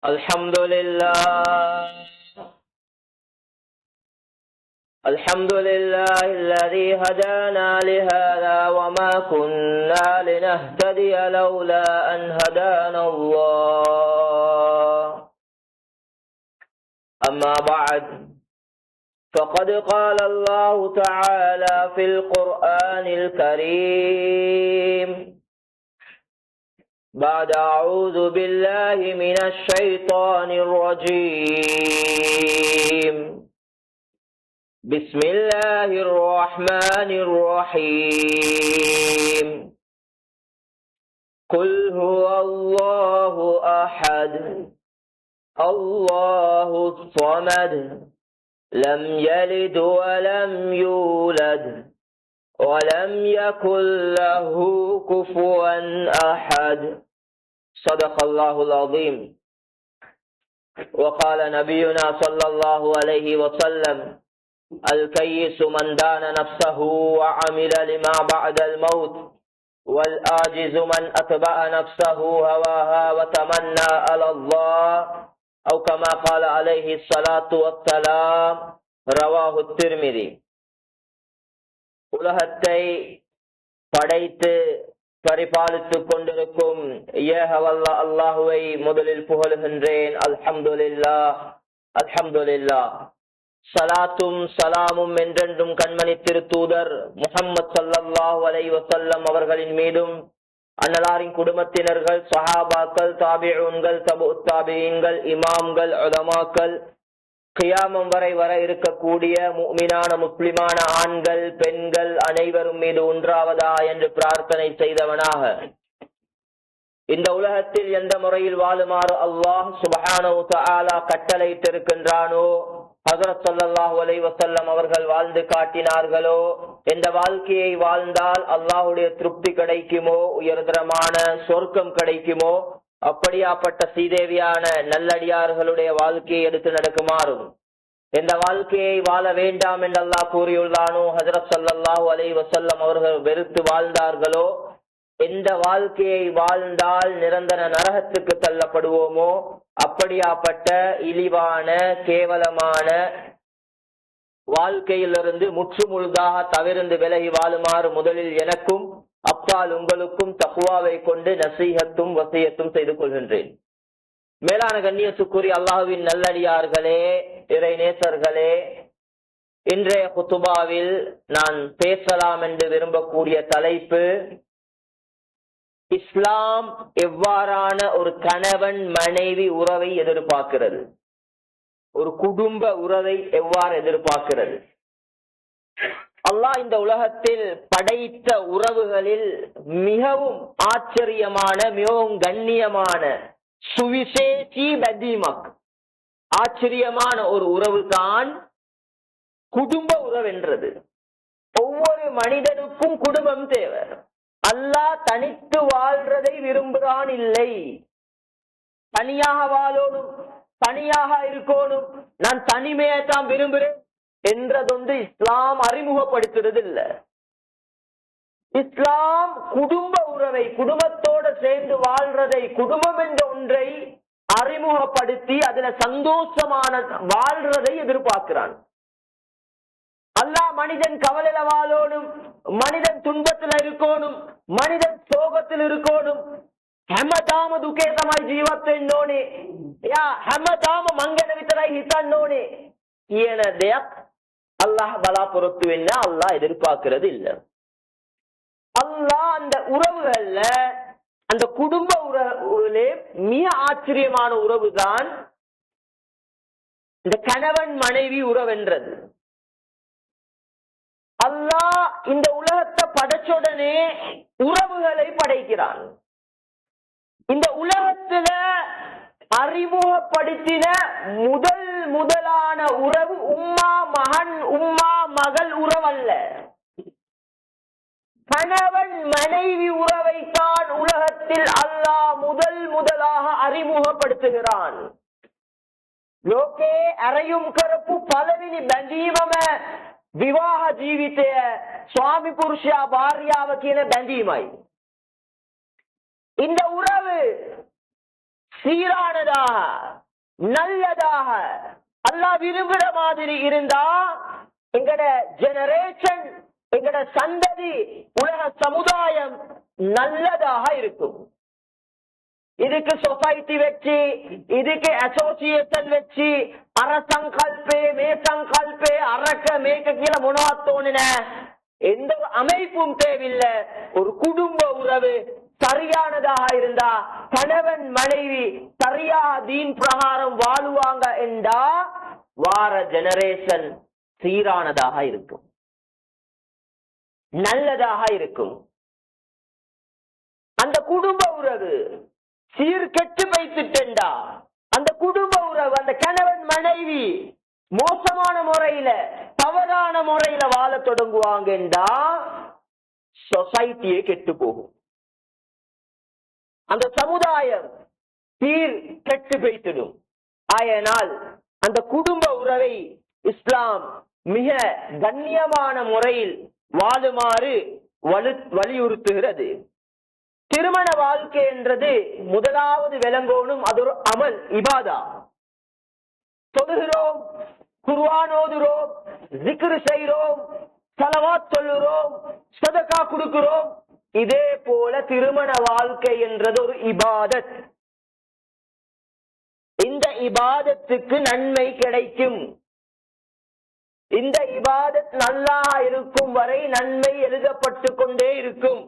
الحمد لله الحمد لله الذي هدانا لهذا وما كنا لنهتدي لولا أن هدانا الله. أما بعد، فقد قال الله تعالى في القرآن الكريم بعد أعوذ بالله من الشيطان الرجيم. بسم الله الرحمن الرحيم. قل هو الله أحد الله الصمد لم يلد ولم يولد ولم يكن له كفوا أحد. صدق الله العظيم. وقال نبينا صلى الله عليه وسلم: الكيس من دان نفسه وعمل لما بعد الموت، والآجز من أتبع نفسه هواها وتمنى على الله، أو كما قال عليه الصلاة والسلام. رواه الترمذي. உலகத்தை படைத்து பரிபாலித்துக் கொண்டிருக்கும் ஏகவல்ல அல்லாஹுவை முதலில் புகழுகின்றேன். அல்ஹம்துலில்லாஹ் அல்ஹம்துலில்லாஹ். சலாத்தும் சலாமும் என்றென்றும் கண்மணி திருத்தூதர் முஹம்மது ஸல்லல்லாஹு அலைஹி வஸல்லம் அவர்களின் மீதும், அன்னலாரின் குடும்பத்தினர்கள், சஹாபாக்கள், தாபிஊன்கள், தபுத் தாபிஈன்கள், இமாம்கள், உலமாக்கள், கியாமம் வரை வர இருக்கக்கூடிய முஃமினான முஸ்லிமான ஆண்கள் பெண்கள் அனைவரும் மீது ஒன்றாவதா என்று பிரார்த்தனை செய்தவனாக, இந்த உலகத்தில் எந்த முறையில் வாழுமாறு அல்லாஹ் சுப்ஹானஹு வ தஆலா கட்டளையிட்டிருக்கின்றானோ, ஹஜ்ரத் ஸல்லல்லாஹு அலைஹி வஸல்லம் அவர்கள் வாழ்ந்து காட்டினார்களோ, எந்த வாழ்க்கையை வாழ்ந்தால் அல்லாஹ்வுடைய திருப்தி கிடைக்குமோ, உயர்தரமான சொர்க்கம் கிடைக்குமோ, அப்படியாப்பட்ட சீதேவியான நல்லடியார்களுடைய வாழ்க்கையை எடுத்து நடக்குமாறும், எந்த வாழ்க்கையை வாழ வேண்டாம் என்று அல்லாஹ் கூறியுள்ளானோ, ஹஜ்ரத் ஸல்லல்லாஹு அலைஹி வஸல்லம் அவர்கள் வெறுத்து வாழ்ந்தார்களோ, எந்த வாழ்க்கையை வாழ்ந்தால் நிரந்தர நரகத்துக்கு தள்ளப்படுவோமோ, அப்படியாப்பட்ட இழிவான கேவலமான வாழ்க்கையிலிருந்து முற்றுமுழுதாக தவிர்ந்து விலகி வாழுமாறு முதலில் எனக்கும் அப்பால் உங்களுக்கும் தக்வாவை கொண்டு நசீஹத்தும் வசியத்தும் செய்து கொள்கின்றேன். மேலான கண்ணியத்துக்குரிய அல்லாஹ்வின் நல்லடியார்களே, இறை நேசர்களே, இன்றைய குத்துபாவில் நான் பேசலாம் என்று விரும்பக்கூடிய தலைப்பு, இஸ்லாம் எவ்வாறான ஒரு கணவன் மனைவி உறவை எதிர்பார்க்கிறது, ஒரு குடும்ப உறவை எவ்வாறு எதிர்பார்க்கிறது. அல்லாஹ் இந்த உலகத்தில் படைத்த உறவுகளில் மிகவும் ஆச்சரியமான, மிகவும் கண்ணியமான, சுவிசேஷி பதீமக், ஆச்சரியமான ஒரு உறவு தான் குடும்ப உறவு என்றது. ஒவ்வொரு மனிதனுக்கும் குடும்பம் தேவை. அல்லாஹ் தனித்து வாழ்றதை விரும்புகிறான் இல்லை. தனியாக வாழணும், தனியாக இருக்கணும், நான் தனிமையை தான் விரும்புகிறேன் என்றதொன்று இஸ்லாம் அறிமுகப்படுத்துறது இல்ல. இஸ்லாம் குடும்ப உறவை, குடும்பத்தோட சேர்ந்து வாழ்றதை, குடும்பம் என்ற ஒன்றை அறிமுகப்படுத்தி அதுல சந்தோஷமான வாழ்றதை எதிர்பார்க்கிறான். அல்லாஹ் மனிதன் கவலையில வாழணும், மனிதன் துன்பத்தில் இருக்கணும், மனிதன் சோகத்தில் இருக்கணும், හැමදාම දුකේ තමයි ජීවත් වෙන්න ඕනේ, එයා හැමදාම මංගල විතරයි හිතන්න ඕනේ කියන දෙයක් அல்லாஹ் பலாபுரத்து என்ன அல்லாஹ் எதிர்பார்க்கிறது இல்ல. அல்லாஹ் அந்த உறவுகள்ல, அந்த குடும்ப உறவுகளே மிக ஆச்சரியமான உறவு தான் இந்த கணவன் மனைவி உறவென்றது. அல்லாஹ் இந்த உலகத்தை படைச்சுடனே உறவுகளை படைக்கிறான். இந்த உலகத்துல அறிமுகப்படுத்தின முதலான உறவு உம்மா மகன், உம்மா மகள் உறவல்ல, கணவன் மனைவி உறவைத்தான் உலகத்தில் அல்லாஹ் முதலாக அறிமுகப்படுத்துகிறான். ලෝකේ ඇරයුම් කරපු පළවෙනි බැඳීමම විවාහ ජීවිතය ස්වාමි පුරුෂයා භාර්යාව කියන බැඳීමයි. இந்த உறவு சீரானதாக நல்லதாக அல்லாஹ் விரும்புற மாதிரி இருந்தா எங்கட ஜெனரேஷன் எங்கட சந்ததி உலக சமுதாயம் நல்லதாக இருக்கும். இதுக்கு சொசைட்டி வச்சு இதுக்கு அசோசியேஷன் வச்சு அரசங்கல்பே மேசங்கல்பே அரக்க மேக்க கீழே முனவாத்தோன எந்த அமைப்பும் தேவையில்லை. ஒரு குடும்ப உறவு சரியானதாக இருந்தா கணவன் மனைவி சரியா தீன் பிரகாரம் வாழுவாங்க என்றா வார ஜெனரேஷன் சீரானதாக இருக்கும், நல்லதாக இருக்கும். அந்த குடும்ப உறவு சீர்கெட்டு வைத்துட்டா அந்த குடும்ப உறவு அந்த கணவன் மனைவி மோசமான முறையில தவறான முறையில வாழ தொடங்குவாங்கண்டா சொசைட்டியே கெட்டு போகும். அந்த சமுதாயம் சீர் கெட்டு வைத்திடும். ஆயனால் அந்த குடும்ப உறவை இஸ்லாம் மிக கண்ணியமான முறையில் வாழுமாறு வலியுறுத்துகிறது. திருமண வாழ்க்கை என்றது முதலாவது விளங்கோனும் அது ஒரு அமல், இபாதா. தொழுகிறோம், குர்ஆன் ஓதுறோம், ஜிக்ர் செய்கிறோம், ஸலவாத் சொல்லுறோம், சதகா கொடுக்கிறோம். இதே போல திருமண வாழ்க்கை என்றது ஒரு இபாதத். இந்த இபாதத்துக்கு நன்மை கிடைக்கும். இந்த இபாதத் நல்லா இருக்கும் வரை நன்மை எழுதப்பட்டு கொண்டே இருக்கும்.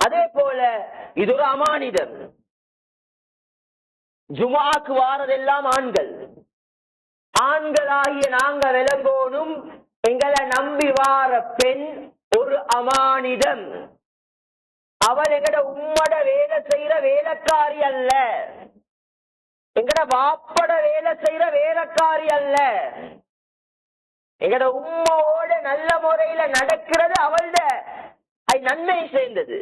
அதே போல இது ஒரு அமானிதம். ஜுமாக்கு வாரதெல்லாம் ஆண்கள். ஆண்களாகிய நாங்க விளங்கோனும் எங்களை நம்பி வார பெண் ஒரு அமானிதம். அவள் எங்கட உம்மட வேலை செய்யற வேலைக்காரி அல்ல, எங்கட வாப்பட வேலை செய்யற வேலைக்காரி அல்ல. எங்கட உம்மோட நல்ல முறையில நடக்கிறது அவள்ட நன்மை சேர்ந்தது.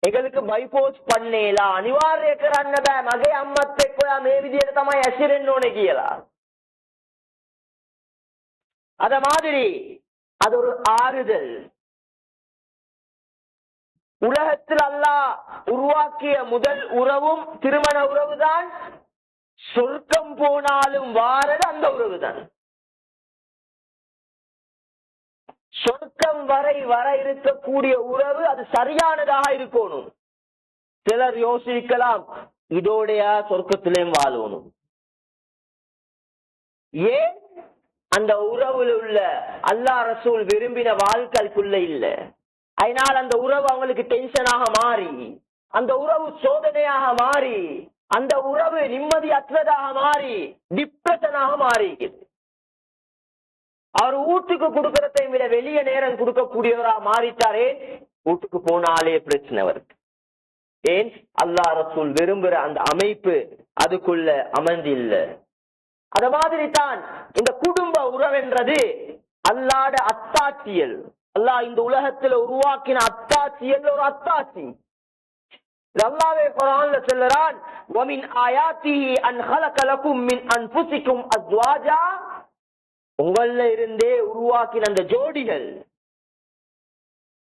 එගලක බයිපෝස් පන්නේලා අනිවාර්ය කරන්න බෑ මගේ අම්මත් එක්ක ඔයා මේ විදිහට තමයි ඇසිරෙන්න ඕනේ කියලා. அத மாதிரி அது ஒரு ஆறுதல். உலகத்தில் அல்லாஹ் உருவாக்கிய முதல் உறவும் திருமண உறவுதான். சொர்க்கம் போனாலும் வாரது அந்த உறவுதான். சொர்க்கம் வரை வர இருக்கக்கூடிய உறவு அது சரியானதாக இருக்கணும். சிலர் யோசிக்கலாம் இதோடையா சொர்க்கத்திலேயும் வாழணும். ஏன்? அந்த உறவுல உள்ள அல்லாஹ் ரசூல் விரும்பின வாழ்க்கைக்குள்ள இல்ல. அதனால் அந்த உறவு அவங்களுக்கு டென்ஷனாக மாறி, அந்த உறவு சோதனையாக மாறி, அந்த உறவு நிம்மதியற்றதாக மாறி டிப்ரெஷனாக மாறி. அவர் வீட்டுக்கு கொடுக்கறதை விட வெளியே நேரம் கொடுக்கக்கூடியவரா மாறிட்டாரே, வீட்டுக்கு போனாலே பிரச்சனை வருது. ஏன்? அல்லாஹ் ரசூல் விரும்புற அந்த அமைப்பு அதுக்குள்ள அமர்ந்து இல்ல. அத மாதிரி தான் இந்த குடும்ப உறவென்றது அல்லாஹ்ட அத்தாட்சியல். அல்லாஹ் இந்த உலகத்துல உருவாக்கின அத்தாட்சியல் ஒரு அத்தாட்சி. அல்லாஹ்வே குர்ஆன்ல சொல்றான், வமின் ஆயாத்திஹி அன் خلق لكم من انفسكم ازواجا, உங்கள இருந்தே உருவாக்கின அந்த ஜோடிகள்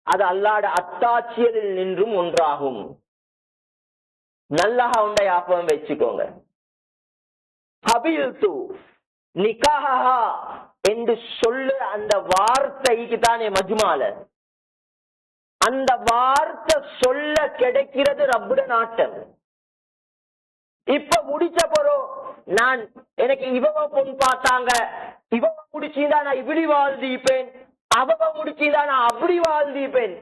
அது அல்லாஹ்ட அத்தாட்சியலில் நின்றும் ஒன்றாகும். நல்லா உண்டை ஞாபகம் வச்சுக்கோங்க. ஹபில்து நிகாஹா என்று சொல்ல அந்த வார்த்தைக்கு தானே மஜ்மால அந்த வார்த்தை சொல்ல கிடைக்கிறது ரப்புட நாட்டம். இப்ப முடிச்ச போறோம், நான் எனக்கு இவங்க பொண்ணு பார்த்தாங்க, இவங்க முடிச்சுதான் நான் இப்படி வாழ்ந்திப்பேன், அவங்க முடிச்சுதான் நான் அப்படி வாழ்ந்திப்பேன்.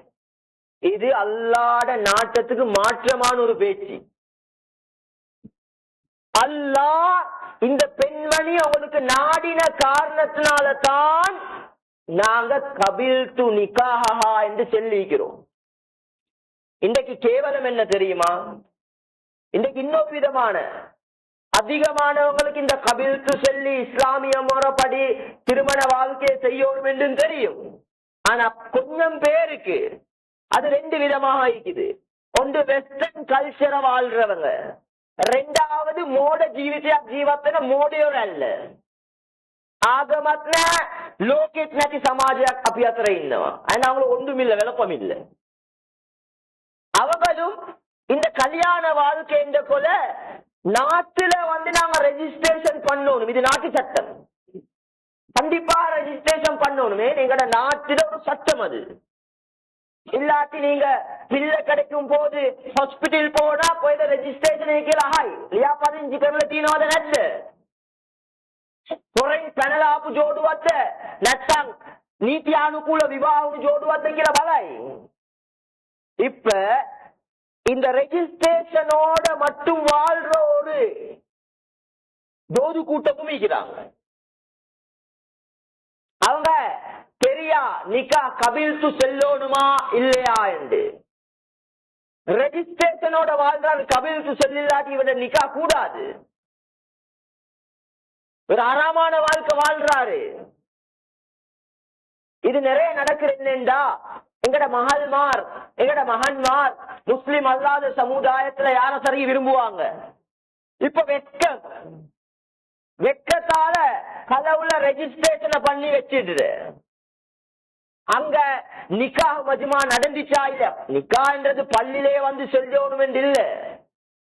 இது அல்லாஹ்ட நாட்டத்துக்கு மாற்றமான ஒரு பேச்சு. அல்லாஹ் இந்த பெண்மணி அவங்களுக்கு நாடின காரணத்தினால தான் நாங்க கபில்து நிகாஹா என்று சொல்லிக்கிறோம். இன்றைக்கு கேவலம் என்ன தெரியுமா? இன்றைக்கு இன்னொரு விதமான அதிகமானவங்களுக்கு இந்த கபில்து சொல்லி இஸ்லாமிய முறைப்படி திருமண வாழ்க்கையை செய்யணும் என்று தெரியும். ஆனா கொஞ்சம் பேருக்கு அது ரெண்டு விதமாக இருக்குது. ஒன்று வெஸ்டர்ன் கல்ச்சரை வாழ்றவங்க, ரெண்டாவது மோட ජීවිතන මෝඩයෝ රැල්ල. ආගමත් නැහැ, ලෝකෙත් නැති සමාජයක් අපි අතර ඉන්නවා. අයනවල ஒன்றுமில்ல, விளப்பமில்ல. அவங்களும் இந்த கல்யாண வாழ்க்கை என்ற போல நாட்டுல நாங்க ரெஜிஸ்ட்ரேஷன் பண்ணணும். இது நாட்டு சட்டம். கண்டிப்பா ரெஜிஸ்ட்ரேஷன் பண்ணணுமே. எங்கட நாட்டுல ஒரு சட்டம் அது. இல்லாட்டி நீங்க பிள்ளை கிடைக்கும் போது ஹாஸ்பிட்டல் போனா போய் ரெஜிஸ்ட்ரேஷன் ஹாய் லியா 15 කරලා තියනවද නැද්ද? තොරෙන් පැනලා ආපු ජෝඩුවක්ද නැත්නම් නීතියානුකූල විවාහ ජෝඩුවක්ද කියලා බලයි. இப்ப இந்த ரெஜிஸ்ட்ரேஷனோட மட்டும் வாழ்ற ஒரு ஜோது கூட்டமும் இருக்கிறாங்க. அவங்க தெரியா நிக்கா கபில்து செல்லணுமா இல்லையா என்று. ரெஜிஸ்ட்ரேஷனோட வாழ்றாரு, கபில்து செல்லாட்டி இவட நிக்கா கூடாது. ஒரு ஆறாமான வாழ்க்கை வாழ்றாரு. இது நிறைய நடக்கிறதுண்டா எங்கட மகள்மார் எங்கட மகன்மார் முஸ்லிம் அல்லாத சமுதாயத்துல யார சரி விரும்புவாங்க. இப்ப வெக்கத்தால கலவுல ரெஜிஸ்ட்ரேஷனை பண்ணி வச்சிடுது. அங்க நிக்கா மஜ்மா நடந்துச்சா இல்ல? நிக்கான்றது பள்ளியிலே செல்லணும் என்று இல்ல,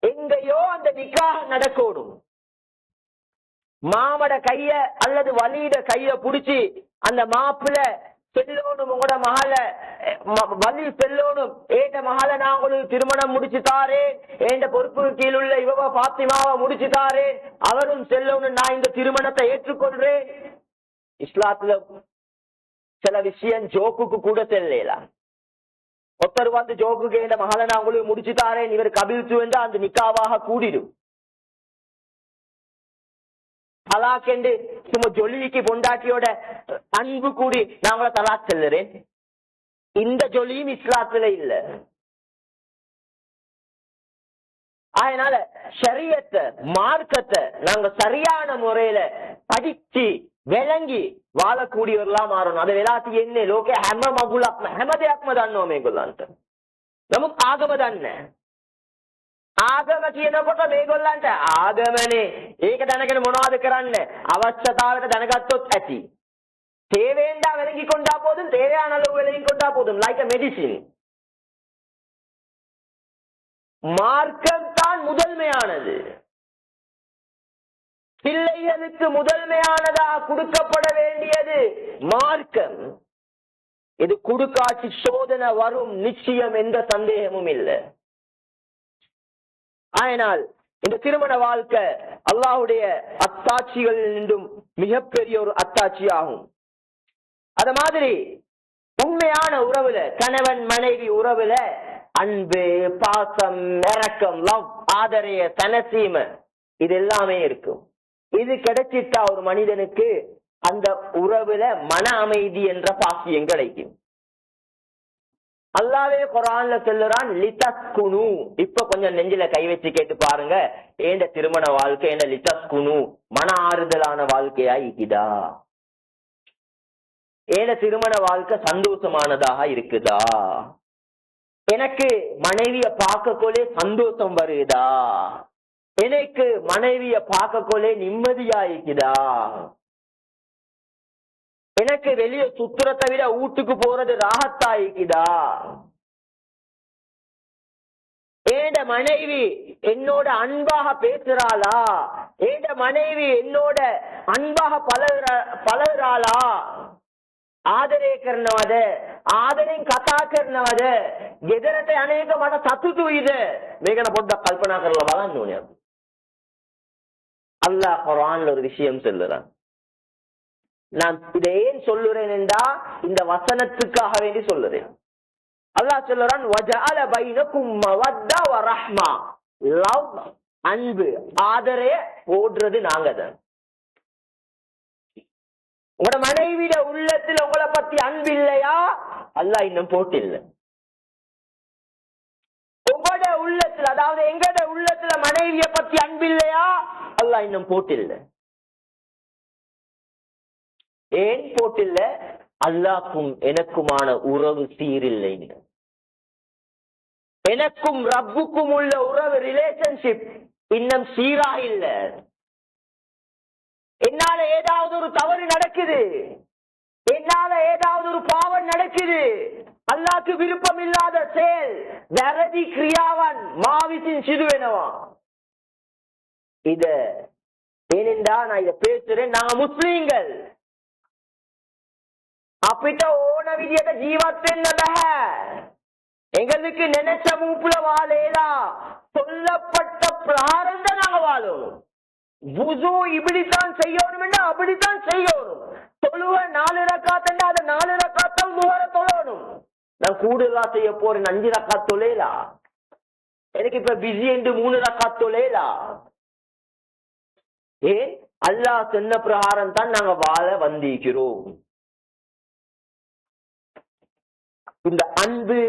எங்கேயோ அந்த நிக்கா நடக்கணும். மாமட கைய அல்லது வலியிட கைய புடிச்சு அந்த மாப்பிள்ள செல்லணும், உங்களோட மகள வலி செல்லணும், ஏண்ட மகள நான் உங்களுக்கு திருமணம் முடிச்சு தாரேன், ஏண்ட பொறுப்புக்கு கீழுள்ள இவ பாத்திமாவை முடிச்சு தாரேன், அவரும் செல்லணும், நான் இந்த திருமணத்தை ஏற்றுக்கொள்றேன். இஸ்லாத்துல சில விஷயம் ஜோக்குக்கு கூட செல்லலாம். ஒருத்தர் ஜோக்குக்கு ஏண்ட மகள நான் உங்களுக்கு முடிச்சு தாரேன், இவர் கபில்து என்றா அந்த நிக்காவாக கூடிடும். தலாக்கெண்டு சும்மா ஜொலிக்கு பொண்டாட்டியோட அன்பு கூடி நான் உங்களை தலாக் செல்லுறேன், இந்த ஜொலியும் இஸ்லாத்துல இல்ல. அதனால ஷரியத்தை மார்க்கத்தை நாங்க சரியான முறையில படிச்சு விளங்கி வாழக்கூடியவர்களா மாறணும். அதை வெලාති එන්නේ ලෝකේ හැම මගුලක්ම හැම දෙයක්ම දන්නවා මේගොල්ලන්ට. නමුත් ආගම දන්නේ නැහැ. ආගම කියනකොට මේගොල්ලන්ට ආගමනේ ඒක දැනගෙන මොනවද කරන්නේ? අවශ්‍යතාවයට දැනගත්තොත් ඇති. தேவைண்டா விளங்கி கொண்டா போதும், தேவையான அளவு விளங்கி கொண்டா போதும். Like a medicine. மார்க்கம் தான் முதன்மையானது. பிள்ளைகளுக்கு முதன்மையானதாக கொடுக்கப்பட வேண்டியது மார்க்கம். இது கொடுக்காட்சி சோதனை வரும் நிச்சயம், எந்த சந்தேகமும் இல்லை. ஆனால் இந்த திருமண வாழ்க்கை அல்லாஹ்வுடைய அத்தாட்சிகள் நின்றும் மிகப்பெரிய ஒரு அத்தாட்சியாகும். அத மாதிரி உண்மையான உறவுல, கணவன் மனைவி உறவுல அன்பு, பாசம், இரக்கம், லவ், ஆதரய, தனசீம இது எல்லாமே இருக்கும். இது கிடைச்சிட்டா ஒரு மனிதனுக்கு அந்த உறவுல மன அமைதி என்ற பாக்கியம் கிடைக்கும். அல்லாஹ்வே குர்ஆன்ல சொல்லுறான் லிதஸ்குனு. இப்ப கொஞ்சம் நெஞ்சில கை வச்சு கேட்டு பாருங்க, ஏண்ட திருமண வாழ்க்கை என்ன லிதஸ்குனு மன ஆறுதலான வாழ்க்கையா இருக்குதா? ஏண்ட திருமண வாழ்க்கை சந்தோஷமானதாக இருக்குதா? எனக்கு மனைவிய பார்க்கக்கோலே சந்தோஷம் வருதா? எனக்கு மனைவிய பார்க்கக்கோலே நிம்மதியா இருக்குதா? எனக்கு வெளியே சுத்துறதை விட வீட்டுக்கு போறது ராகத்தா இருக்குதா? ஏண்ட மனைவி என்னோட அன்பாக பேசுறாளா? ஏண்ட மனைவி என்னோட அன்பாக பழகுறாளா? ආදරය කරනවද? ආදරෙන් කතා කරනවද? ගෙදරට අනේක මට සතුටුයිද? මේක න පොඩ්ඩක් කල්පනා කරලා බලන්න ඕනේ අපි. அல்லாஹ் குர்ஆன்ல ஒரு விஷயம் சொல்லுறான். நான் இதை ஏன் சொல்லுறேன் என்றா இந்த வசனத்துக்காக வேண்டி சொல்லுறேன். அல்லாஹ் சொல்லுறான் வஜஅல பைனக்கும் மவத்தா வ ரஹ்மா. லவ், அன்பு, ஆதரய போடுறது நாங்க தான். உங்களோட மனைவிட உள்ளத்துல உங்களை பத்தி அன்பு இல்லையா? அல்லாஹ் இன்னும் போட்டில்ல. உங்களோட உள்ளத்துல, அதாவது எங்கட உள்ளத்துல மனைவிய பத்தி அன்பு இல்லையா? அல்லாஹ் இன்னும் போட்டில்ல. ஏன் போட்டில்ல? அல்லாஹ்க்கும் எனக்குமான உறவு சீரில்லை. எனக்கும் ரப்புக்கும் உள்ள உறவு ரிலேஷன்ஷிப் இன்னும் சீரா இல்ல. என்னால ஏதாவது ஒரு தவறு நடக்குது, என்னால ஏதாவது ஒரு பாவம் நடக்குது, அல்லாஹ்க்கு விருப்பம் இல்லாத செயல், වැරදි ක්‍රියාවන් මා විසින් සිදු වෙනවා. இத ஏனென்றா நான் இத பேசுறேன், நாங்க முஸ்லீம்கள், අපිට ඕන විදියට ජීවත් වෙන්න බෑ. எங்களுக்கு நினைச்ச மூப்புல வாழேலா, சொல்லப்பட்ட பிரகாரம் தான் நாங்க வாழணும். வுசு இப்படித்தான் செய்யணும் என்றா அப்படித்தான் செய்யணும். தொழுவ 4 ரக்காத் என்றா அதை 4 ரக்காத்தான் முகர தொழணும். நான் கூடுதலா செய்ய போறேன் 5 ரக்காத் தொழேலா, எனக்கு இப்ப பிஸி என்று 3 ரக்காத் தொழேலா. ஏன்? அல்லாஹ் சொன்ன பிரகாரம் தான் நாங்க வாழ வந்திருக்கிறோம். இந்த அன்பு,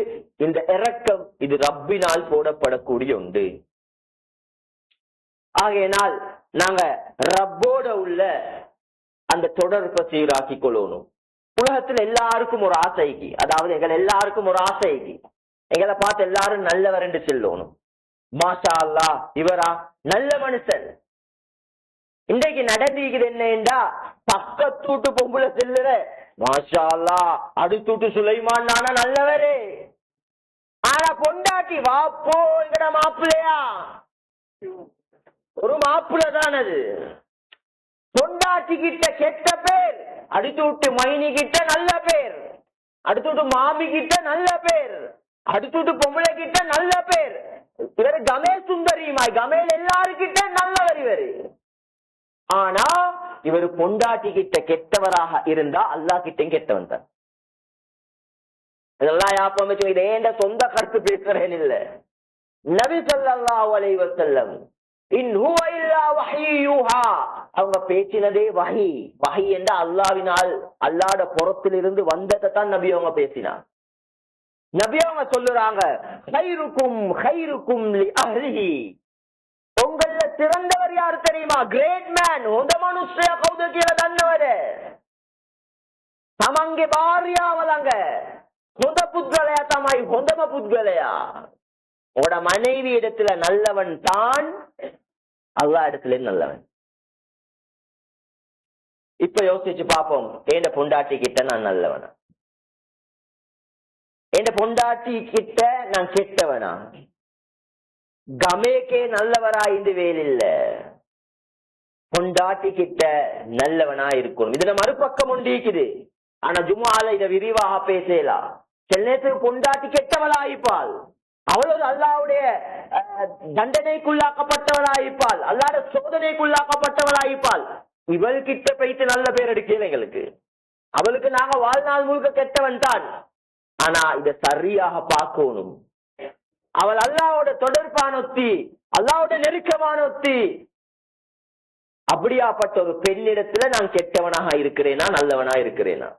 இந்த இரக்கம், இது ரப்பினால் போடப்படக்கூடிய ஒன்று. ஆகையினால் நாங்க ரப்போட உள்ள அந்த தொடர்பை சீராக்கி கொள்ளணும். உலகத்தில் எல்லாருக்கும் ஒரு ஆசைக்கு, அதாவது எங்களை எல்லாருக்கும் ஒரு ஆசைக்கு, எங்களை பார்த்து எல்லாரும் நல்லவர் என்று சொல்லணும். மாஷா அல்லாஹ், இவரா நல்ல மனுஷன். இன்றைக்கு நடந்திருக்குது என்னண்டா, பக்கத்தூட்டு பொம்புல செல்லுற மாஷா அல்லாஹ், அடுத்தூட்டு சுலைமான் நானா நல்லவரே, ஆனா பொண்டாட்டி வாப்போ எங்கட மாப்பிள்ளையா, ஒரு மாப்பிள்ள தான் அது. பொண்டாட்டி கிட்ட கெட்ட பேர், அடுத்து விட்டு மைனி கிட்ட நல்ல பேர், அடுத்து விட்டு மாமி கிட்ட நல்ல பேர், அடுத்து விட்டு பொம்பளை கிட்ட நல்ல பேர். இவரு கமே சுந்தரிமாய், கமேல் எல்லாருக்கிட்ட நல்லவர் இவரு. ஆனா இவர் பொண்டாட்டி கிட்ட கெட்டவராக இருந்தா அல்லாஹ் கிட்டையும் கெட்டவன் தான். இதெல்லாம் யாப்பம் வச்சு, இது ஏண்ட சொந்த கருத்து பேசுறேன் இல்ல. நபி ஸல்லல்லாஹு அலைஹி வஸல்லம் இன் ஹுவ இல்லா வஹீ யூஹா, அவங்க பேசினதே வஹி. வஹி என்ற அல்லாஹ்வினால், அல்லாஹ்வுடைய புறத்திலிருந்து வந்ததை தான் நபி அவங்க பேசினார். நபி அவங்க சொல்லுறாங்க, கைருக்கும் கைருக்கும் லி அஹ்லிஹி, உங்கள சிறந்தவர் யாரு தெரியுமா? கிரேட் மேன் හොඳ මනුස්සයා කවුද කියලා දන්නවද? තමන්ගේ භාර්යාව ළඟ හොඳ පුද්ගලයා තමයි හොඳම පුද්ගලයා. உங்களோட மனைவி இடத்துல நல்லவன் தான் அல்லாஹ் இடத்துல நல்லவன். இப்ப யோசிச்சு பாப்போம், ஏண்ட பொண்டாட்டி கிட்ட நான் நல்லவனா, ஏண்ட பொண்டாட்டி கிட்ட நான் கெட்டவனா? கமேக்கே நல்லவரா இந்த வேலில்ல, பொண்டாட்டி கிட்ட நல்லவனா இருக்கணும். இதுல மறுபக்கம் ஒன்று இருக்குது. ஆனா ஜும்ஆல இத விரிவாக பேசலாம். சில நேரத்துக்கு பொண்டாட்டி கெட்டவளாயிருப்பாள், அவள் ஒரு அல்லாஹ்வுடைய தண்டனைக்குள்ளாக்கப்பட்டவளாயிருப்பாள், அல்லாஹ்வுடைய சோதனைக்குள்ளாக்கப்பட்டவளாயிருப்பாள். இவள் கிட்ட போயிட்டு நல்ல பேர் எடுக்கல எங்களுக்கு. அவளுக்கு நாங்க வாழ்நாள் முழுக்க கெட்டவன் தான். ஆனா இத சரியாக பார்க்கணும். அவள் அல்லாஹ்வோட தொடர்பான ஒத்தி, அல்லாஹ்வோட நெருக்கமான ஒத்தி. அப்படியாப்பட்ட ஒரு பெண்ணிடத்துல நான் கெட்டவனாக இருக்கிறேனா நல்லவனா இருக்கிறேனா?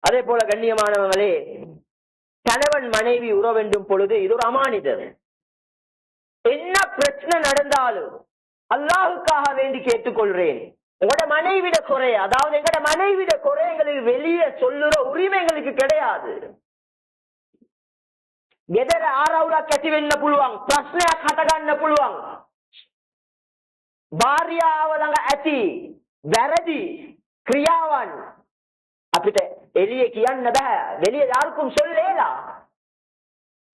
அதே போல கண்ணியமானவங்களே, கணவன் மனைவி உறவெண்டும் பொழுது இது ஒரு அமானிதம். என்ன பிரச்சனை நடந்தாலும் அல்லாஹுக்காக வேண்டி கேட்டுக்கொள்றேன். உங்களோட மனைவிட குறை, அதாவது எங்களோட மனைவிட குறை எங்களுக்கு வெளியே சொல்லுற உரிமை எங்களுக்கு கிடையாது. ගෙදර ආරවුලක් ඇති වෙන්න පුළුවන්, ප්‍රශ්නයක් හටගන්න පුළුවන්. භාර්යාව ළඟ ඇති වැරදි ක්‍රියාවන් අපිට එළිය කියන්න බෑ, வெளியே யாருக்கும் சொல்லேலா.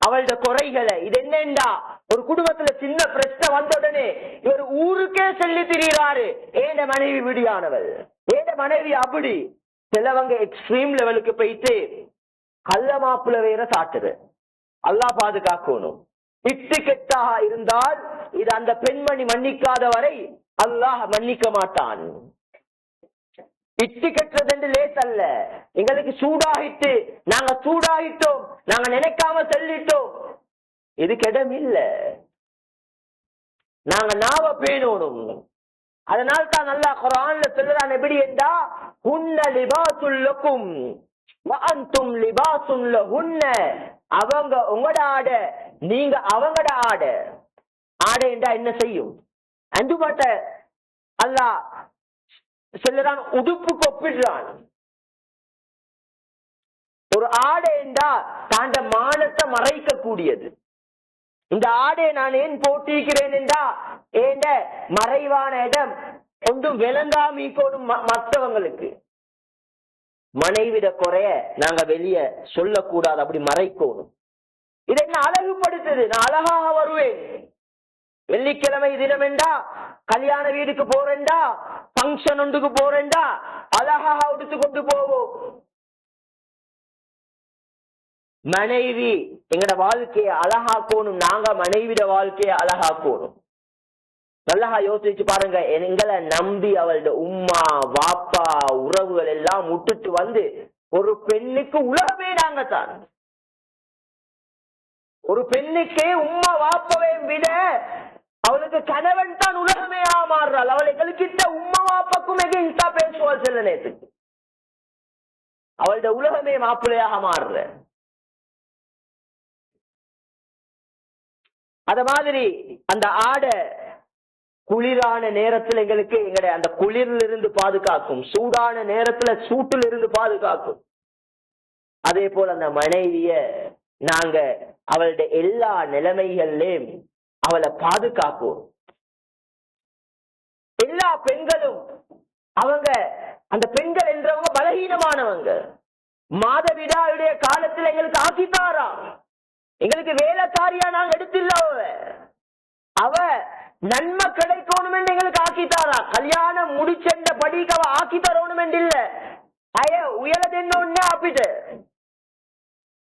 அவளோட குறைகளை இது என்னண்டா, ஒரு குடும்பத்துல சின்ன பிரச்சனை வந்த உடனே இவர் ஊருக்கே சொல்லி திரிகிறாரு, ஏண்ட மனைவி விடியானவள், ஏண்ட மனைவி அப்படி. சிலவங்க எக்ஸ்ட்ரீம் லெவலுக்கு போயிட்டு கள்ள மாப்புல வேற சாட்டுது. அல்லாஹ் பாதுகாக்கணும். இட்டு கெட்டாக இருந்தால் இது அந்த பெண்மணி மன்னிக்காத வரை அல்லாஹ் மன்னிக்க மாட்டான். இட்டு கெட்டது என்று லேஸ் அல்ல. எங்களுக்கு சூடாகிட்டு நாங்க சூடாகிட்டோம், நாங்க நினைக்காம சொல்லிட்டோம், இது கெடம் இல்ல. நாங்க நாவ பேணணும். அதனால் தான் அல்லாஹ் குர்ஆன்ல சொல்றான், எப்படி என்றா, ஹுன்ன லிபாசுல் லக்கும் வ அன்தும் லிபாசுல் லஹுன்ன, அவங்க உங்களோட ஆடை, நீங்க அவங்களோட ஆடை. ஆடை என்றா என்ன செய்யும்? அந்துபாட்ட அல்லாஹ் சொல்லுறான், உடுப்புக்கு ஒப்பிடுறான். ஒரு ஆடை என்றா தாண்ட மானத்தை மறைக்க கூடியது. இந்த ஆடை நான் ஏன் போட்டிருக்கிறேன் என்றா, ஏண்ட மறைவான இடம் ஒன்றும் விளங்காமீக்கணும் மற்றவங்களுக்கு. மனைவிட குறைய நாங்க வெளிய சொல்லக்கூடாது, அப்படி மறைக்கணும். இதை என்ன அழகுபடுத்துது? நான் அழகாக வருவேன். வெள்ளிக்கிழமை தினம் என்றா கல்யாண வீடுக்கு போறேன்டா, பங்கன் ஒன்றுக்கு போறேன்டா, அழகாக உடுத்து கொண்டு போவோம். மனைவி எங்கட வாழ்க்கையை அழகாக்கணும், நாங்க மனைவிட வாழ்க்கையை அழகாக்கணும். நல்லா யோசிச்சு பாருங்க. எங்களை நம்பி அவளோட உம்மா வாப்பா உறவுகள் எல்லாம் விட்டுட்டு வந்து ஒரு பெண்ணுக்கு உலகமே நாங்க தான். ஒரு பெண்ணுக்கு உம்மா வாப்பவை விட அவளுக்கு கணவன் தான் உலகமே மாறுறாள். அவள் எங்களுக்கிட்ட உம்மா வாப்பாக்கும் எகென்ஸ்டா பேசுவாள். சில நேரத்துக்கு அவளோட உலகமே மாப்பிள்ளையாக மாறுற. அத மாதிரி அந்த ஆடை குளிரான நேரத்தில் எங்களுக்கு எங்கட அந்த குளிரில் இருந்து பாதுகாக்கும், சூடான நேரத்துல சூட்டில் இருந்து பாதுகாக்கும். அதே போல அந்த மனைவிய நாங்க அவளுடைய எல்லா நிலைமைகள்லயும் அவளை பாதுகாக்கும். எல்லா பெண்களும் அவங்க அந்த பெண்கள் என்றவங்க பலகீனமானவங்க. மாதவிடாயுடைய காலத்தில் எங்களுக்கு ஆக்கித்தாரா, எங்களுக்கு வேலைக்காரியா நாங்க எடுத்தில்ல. அவ நன்மை கிடைக்கணும் என்று எங்களுக்கு ஆக்கித்தாரா. கல்யாணம் முடிச்சென்ற படிக்க அவ ஆக்கி தரணும் என்று இல்ல. அய உயலதென்னு ஆப்பிட்டு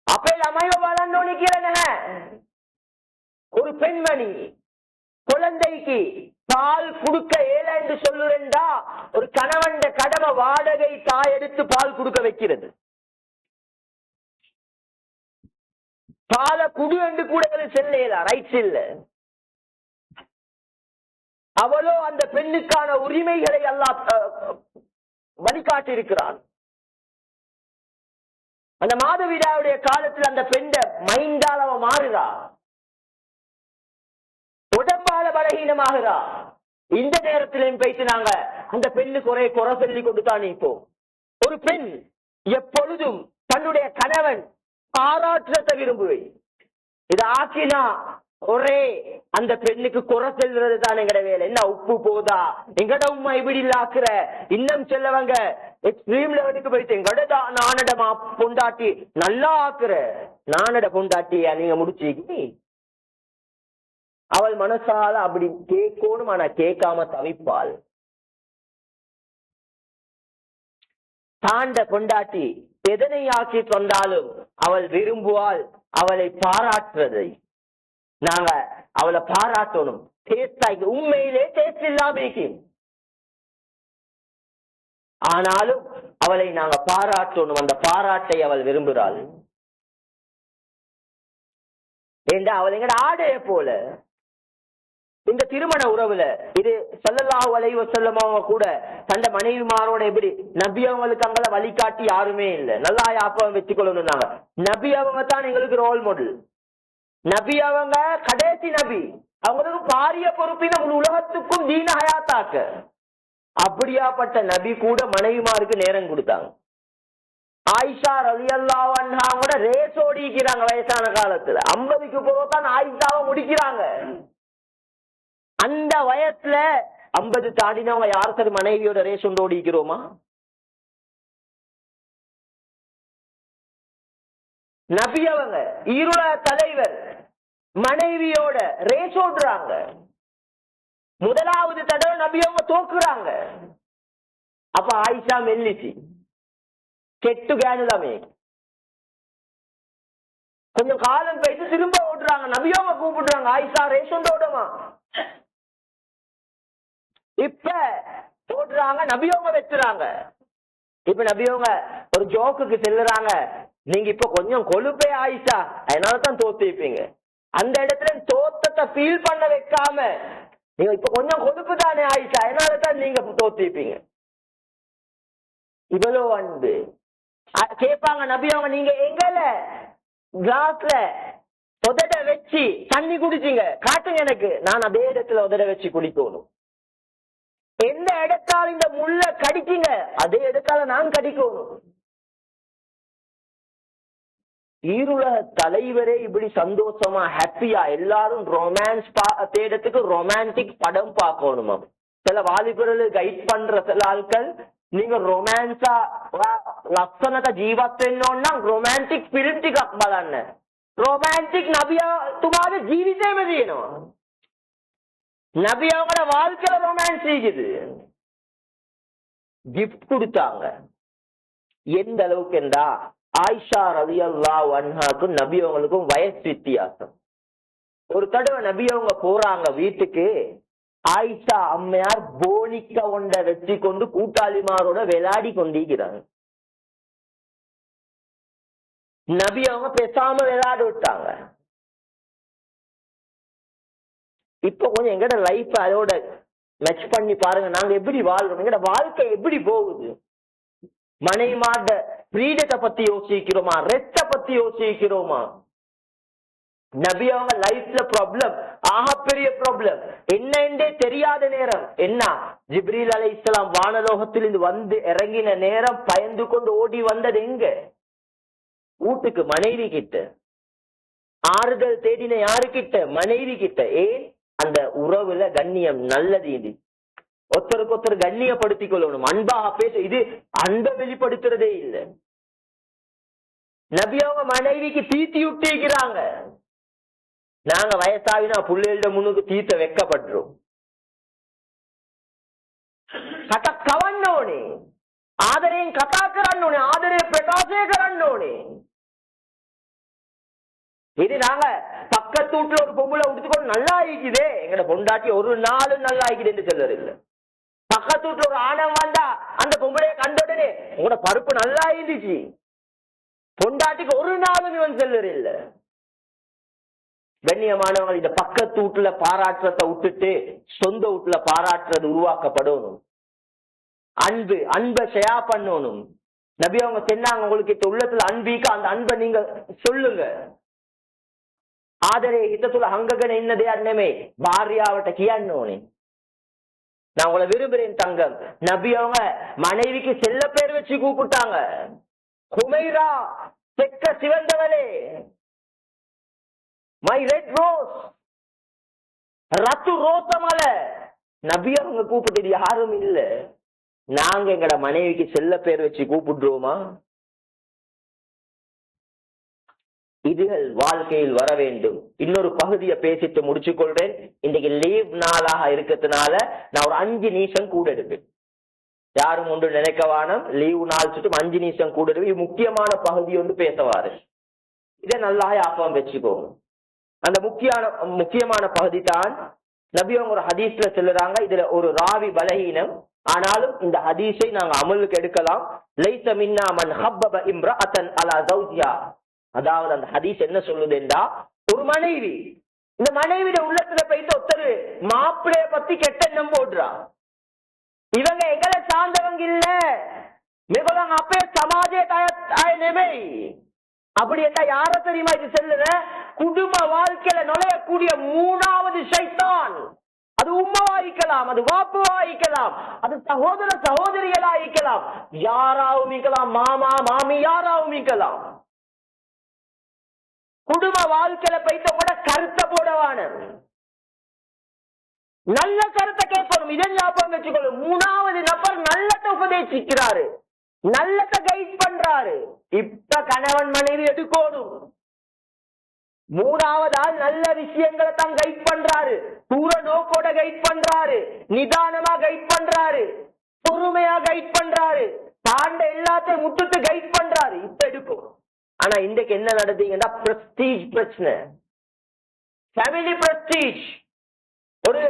அப்ப அமைவ வளர்ந்தோன்னு ஒரு பெண்மணி குழந்தைக்கு பால் கொடுக்க ஏல என்று சொல்லுறா, ஒரு கணவன் கடமை வாடகை தாய் எடுத்து பால் கொடுக்க வைக்கிறது. பாலை குடு என்று கூட செல்ல ரைட்ஸ் இல்ல. அவளோ அந்த பெண்ணுக்கான உரிமைகளை எல்லாம் வழிகாட்டி இருக்கிறான். அந்த மாதவிடாவுடைய காலத்தில் அந்த பெண்ண மைண்டால் அவ மாறுறா, உடம்பால பலகீனமாகிறா. இந்த நேரத்திலும் போயிட்டு நாங்க அந்த பெண்ணுக்கு ஒரே குறை சொல்லி கொண்டு தான் இப்போ. ஒரு பெண் எப்பொழுதும் தன்னுடைய கணவன் பாராட்டுறத விரும்புவேன். இது ஆக்கினா ஒரே அந்த பெண்ணுக்கு குறை செல்றது தான் எங்கட வேலை. என்ன உப்பு போதா, எங்கட உண்மை இப்படி இல்லாக்குற, இன்னும் செல்லவங்க எக்ஸ்ட்ரீம் லெவலுக்கு போயிட்டு எங்கட நானடமா பொண்டாட்டி நல்லா ஆக்குற, நானட பொண்டாட்டியா நீங்க முடிச்சு. அவள் மனசால அப்படி கேட்கணும், ஆனா கேட்காம தவிப்பாள். தாண்ட பொண்டாட்டி எதனை ஆக்கி தந்தாலும் அவள் விரும்புவாள் அவளை பாராட்டுறதை. நாங்க அவளை பாராட்டணும். உண்மையிலே டேஸ்ட் இல்லாம ஆனாலும் அவளை நாங்க பாராட்டணும். அந்த பாராட்டை அவள் விரும்புகிறாள். ஏண்டா அவள் எங்கட ஆடைய போல. இந்த திருமண உறவுல இது ஸல்லல்லாஹு அலைஹி வஸல்லம் அவங்க கூட தந்த மனைவிமாரோட எப்படி நபி அவங்களுக்கு அங்கல வழிகாட்டி யாருமே இல்லை. நல்லா யாப்பம் வச்சுக்கொள்ளணும். நாங்க நபி அவங்க தான் எங்களுக்கு ரோல் மாடல். நபி அவங்க கடைசி நபி. அவங்களுக்கு பாரிய பொறுப்பின உலகத்துக்கும் தீன ஹயாத்தாக்க. அப்படியாப்பட்ட நபி கூட மனைவிமாருக்கு நேரம் கொடுத்தாங்க. ஆயிஷா ரலியல்லாஹு அன்ஹா கூட ரேஸ் ஓடிக்கிறாங்க வயசான காலத்துல. 50க்கு போகத்தான் ஆயிஷாவை முடிக்கிறாங்க. அந்த வயசுல 50 தாண்டினவங்க யார் சரி மனைவியோட ரேஸ் ஒன்று ஓடிக்கிறோமா? நபி அவங்க ஈருல தலைவர் மனைவியோட ரேஸ் ஓடுறாங்க. முதலாவது தடவை நபி அவங்க தோக்குறாங்க. அப்ப ஆயிஷா மெல்லிச்சு கெட்டு கேனுதாமே. கொஞ்சம் காலம் போயிட்டு திரும்ப ஓடுறாங்க. நபி அவங்க கூப்பிடுறாங்க, ஆயிஷா ரேஸ் ஒன்று ஓடுமா? இப்ப ஓடுறாங்க. நபி அவங்க வெச்சுறாங்க. இப்ப நபி அவங்க ஒரு ஜோக்குக்கு செல்லுறாங்க, நீங்க இப்ப கொஞ்சம் கொழுப்பே ஆயிஷா, அதனாலதான் தோத்திருப்பீங்க. அந்த இடத்துல தோத்தத்தை ஃபீல் பண்ண வைக்காம நீங்க இப்ப கொஞ்சம் கொழுப்பு தானே ஆயிஷா, அதனாலதான் நீங்க தோத்திருப்பீங்க. இவ்வளவு அன்பு கேட்பாங்க நபி அவங்க, நீங்க எங்கல கிளாஸ்ல உதட வச்சு தண்ணி குடிச்சீங்க காட்டுங்க எனக்கு, நான் அதே இடத்துல உதட வச்சு குடிக்கணும். எந்த இடத்தால இந்த முள்ள கடிச்சீங்க அதே இடத்தால நான் கடிக்கணும். ஈருலக தலைவரே இப்படி சந்தோஷமா ஹாப்பியா எல்லாரும் ரொமான்ஸ் தேடத்துக்கு ரொமான்டிக் படம் பார்க்கணும். சில வாலிபர்கள் கைட் பண்ற சில ஆட்கள் நீங்க ரொமான்ஸா ලස්සනට ජීවත් වෙන්න ඕන නම් රොමැන්ටික් ෆිල්ම් ටිකක් බලන්න. ரொமான்டிக் நபியாத்துமாவே ஜீவிதேම තියෙනවා. நபியாவோட வாழ்க்கையில ரொமான்ஸ் இருக்குது. கிஃப்ட் கொடுத்தாங்க. எந்த அளவுக்கு என்றா ஆயிஷா ரலியல்லாஹு அன்ஹாக்கும் நபி அவங்களுக்கும் வயசு வித்தியாசம். ஒரு தடவை நபி அவங்க போறாங்க வீட்டுக்கு. ஆயிஷா அம்மையார் போனிக்க ஒன்றை வச்சு கொண்டு கூட்டாளிமாரோட விளையாடி கொண்டிருக்கிறாங்க. நபி அவங்க பேசாம விளையாட விட்டாங்க. இப்ப கொஞ்சம் எங்கட லைஃப் அதோட மேட்ச் பண்ணி பாருங்க. நாங்க எப்படி வாழ்றோம், எங்கட வாழ்க்கை எப்படி போகுது. மனைமாட ஃப்ரீடத்தை பத்தி யோசிக்கிறோமா, ரெஸ்ட பத்தி யோசிக்கிறோமா? நபி அவங்க லைஃப்ல ப்ராப்ளம், ஆகப்பெரிய ப்ராப்ளம் என்னென்றே தெரியாத நேரம் என்ன, ஜிப்ரீல் அலைஹிஸ்ஸலாம் வானலோகத்திலிருந்து வந்து இறங்கின நேரம் பயந்து கொண்டு ஓடி வந்தது எங்க? வீட்டுக்கு, மனைவி கிட்ட. ஆறுதல் தேடின யாருக்கிட்ட? மனைவி கிட்ட. ஏன்? அந்த உறவுல கண்ணியம் நல்லது. இது ஒருத்தருக்கு ஒருத்தர் கண்ணியப்படுத்திக் கொள்ளணும், அன்பாக பேச. இது அன்பை வெளிப்படுத்துறதே இல்லை. நபி அவங்க மனைவிக்கு தீத்தி விட்டுக்கிறாங்க. நாங்க வயசாவினா புள்ளைகள முன்னுக்கு தீத்த வைக்கப்பட்டுரும். කතා කවන්න ඕනේ, ආදරයෙන් කතා කරන්න ඕනේ, ආදරය ප්‍රකාශය කරන්න ඕනේ. இது நாங்க பக்கத்து வீட்டுல ஒரு பொம்பளை உடுத்துக்கொண்டு நல்லா இருக்குதே, எங்கட பொண்டாட்டி ஒரு நாளும் நல்லா இருக்குதுன்னு சொல்றது இல்லை. பக்கத்து வீட்டுல ஒரு ஆணவம் வந்தா அந்த பொம்பளைய கண்ட உடனே உங்களோட பருப்பு நல்லா இருந்துச்சு, பொண்டாட்டிக்கு ஒரு நாளும் இவன் சொல்றது இல்லை. கண்ணியமானவங்க, இந்த பக்கத்து வீட்டுல பாராட்டுறத விட்டுட்டு சொந்த வீட்டுல பாராட்டுறது உருவாக்கப்படணும். அன்பை ஷேயா பண்ணணும். நபி அவங்க சொன்னாங்க, உங்களுக்கு உள்ளத்துல அன்பீக்க, அந்த அன்பை நீங்க சொல்லுங்க. ආදරේ හිත තුළ හංගගෙන ඉන්න දෙයක් නෙමෙයි, භාර්යාවට කියන්න ඕනේ. நான் உங்களை விரும்புறேன் தங்கம். நபி அவங்க மனைவிக்கு செல்ல பேர் வச்சு கூப்பிட்டாங்க. ஹுமைரா, செக்க சிவந்தவளே, மை ரெட் ரோஸ், ரத்து ரோசமல. நபி அவங்க கூப்பிட்டது யாரும் இல்ல. நாங்க எங்கட மனைவிக்கு செல்ல பேர் வச்சு கூப்பிடுறோமா? இதுகள் வாழ்க்கையில் வர வேண்டும். இன்னொரு பகுதியை பேசிட்டு முடிச்சு கொள்றேன். இன்னைக்கு லீவ் நாளாக இருக்கிறதுனால நான் ஒரு 5 நிமிஷம் கூட எடுப்பேன். யாரும் ஒன்று நினைக்கவானம், லீவ் நாள் சுட்டும் 5 நிமிஷம் கூட எடுப்பேன். இது முக்கியமான பகுதி ஒன்று பேசவாரு. இதை நல்லா ஞாபகம் வச்சுக்கோங்க. அந்த முக்கியமான பகுதி தான் நபி அவங்க ஒரு ஹதீஸ்ல சொல்லுறாங்க. இதுல ஒரு ராவி பலஹீனம், ஆனாலும் இந்த ஹதீஸை நாங்க அமலுக்கு எடுக்கலாம். லைஸ மின்னா மன் ஹப்பப இம்ரஅத்தன் அலா ஜௌஜிஹா. அதாவது அந்த ஹதீஸ் என்ன சொல்லுதுண்டா, ஒரு மனைவி, இந்த மனைவியோட உள்ளத்துல போயிட்டு ஒருத்தர் மாப்பிளைய பத்தி கெட்ட எண்ணம் போடுறா. இவங்க எங்களை சார்ந்தவங்க இல்ல, மிகவும் அப்பே சமாஜே நெமை. அப்படி என்ன யார தெரியுமா இது சொல்லுற? குடும்ப வாழ்க்கையில நுழையக்கூடிய 3வது ஷைத்தான். அது உம்மவாயிக்கலாம், அது வாப்புவாயிக்கலாம், அது சகோதர சகோதரிகளாயிக்கலாம், யாராவும் இருக்கலாம், மாமா மாமி யாராவும் இருக்கலாம். குடும்ப வாழ்க்கையில பைத்த கூட கருத்தை போடவான, நல்ல கருத்தை கேட்கணும். இதை ஞாபகம் வச்சுக்கணும். 3வது நபர் நல்லத உபதேசிக்கிறாரு, நல்லத கைட் பண்றாரு. இப்ப கணவன் மனைவி எடுக்கணும். 3வது ஆள் நல்ல விஷயங்களை தான் கைட் பண்றாரு, தூர நோக்கோட கைட் பண்றாரு, நிதானமா கைட் பண்றாரு, பொறுமையா கைட் பண்றாரு, தாண்ட எல்லாத்தையும் முட்டுட்டு கைட் பண்றாரு. இப்ப எடுக்கும். ஆனா இன்றைக்கு என்ன நடந்தீங்கன்னா, பிரஸ்டீஜ் பிரச்சனை, ஃபேமிலி பிரஸ்டீஜ். ஒரு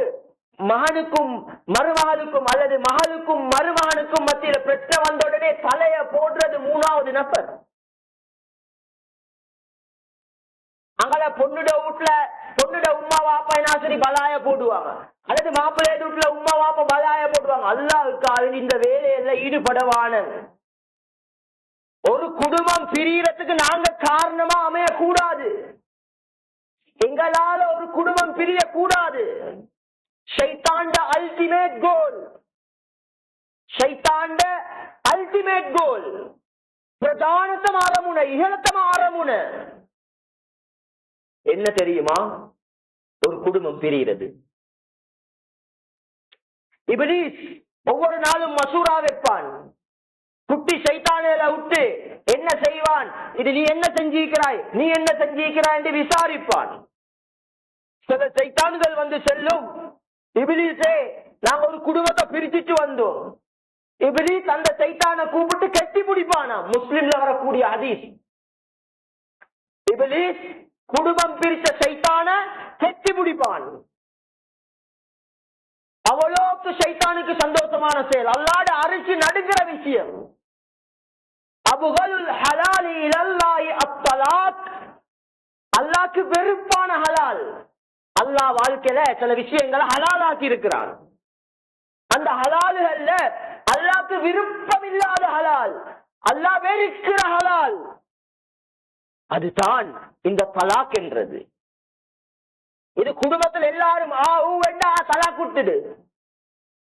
மகனுக்கும் மருமகளுக்கும் அல்லது மகளுக்கும் மருமகனுக்கும் மத்தியில பிரச்சனை வந்த உடனே தலைய போடுறது 3வது நபர். அங்கல பொண்ணுட வீட்டுல பொண்ணுட உம்மா வாப்பா என்ன சரி பலாய போடுவாங்க, அல்லது மாப்பிள்ளை வீட்டுல உம்மா வாப்பா பலாய போடுவாங்க. அல்லாஹ்வுக்காக இந்த வேலையில ஈடுபடவான. ஒரு குடும்பம் பிரியறதுக்கு நாங்க காரணமா அமைய கூடாது. எங்களால ஒரு குடும்பம் பிரிய கூடாது. ஷைத்தாண்ட அல்டிமேட் கோல், ஷைத்தாண்ட அல்டிமேட் கோல், பிரதானத்தம் ஆரமுன, இகழத்தம் ஆரமுன என்ன தெரியுமா? ஒரு குடும்பம் பிரிகிறது. இப்லீஸ் ஒவ்வொரு நாளும் மசூரா வைப்பான். குட்டி சைத்தானேல விட்டு என்ன செய்வான், இது நீ என்ன செஞ்சிருக்கிறாய், நீ என்ன செஞ்சிருக்கிறாய் என்று விசாரிப்பான். சில சைத்தான்கள் வந்து செல்லும், இபிலீஸே நாங்க ஒரு குடும்பத்தை பிரிச்சுட்டு வந்தோம். இபிலீஸ் அந்த சைத்தானை கூப்பிட்டு கட்டி பிடிப்பானா. முஸ்லிம்ல வரக்கூடிய ஹதீஸ். இபிலீஸ் குடும்பம் பிரித்த சைத்தான கட்டி பிடிப்பான். அவ்வளோக்கு சைத்தானுக்கு சந்தோஷமான செயல், அல்லாஹ்ட அரிசி நடுங்கிற விஷயம். அபுகலுல் ஹலாலி இலல்லாஹி அத்தலாக், அல்லாஹ்க்கு வெறுப்பான ஹலால். அல்லாஹ் வாழ்க்கையில சில விஷயங்களை ஹலாலாக்கி இருக்கிறான். அந்த ஹலால்கள்ல அல்லாஹ்க்கு விருப்பம் இல்லாத ஹலால், அல்லாஹ் வெறுக்கிற ஹலால், அதுதான் இந்த தலாக் என்றது. இது குடும்பத்தில் எல்லாரும் தலாக் விட்டுடு.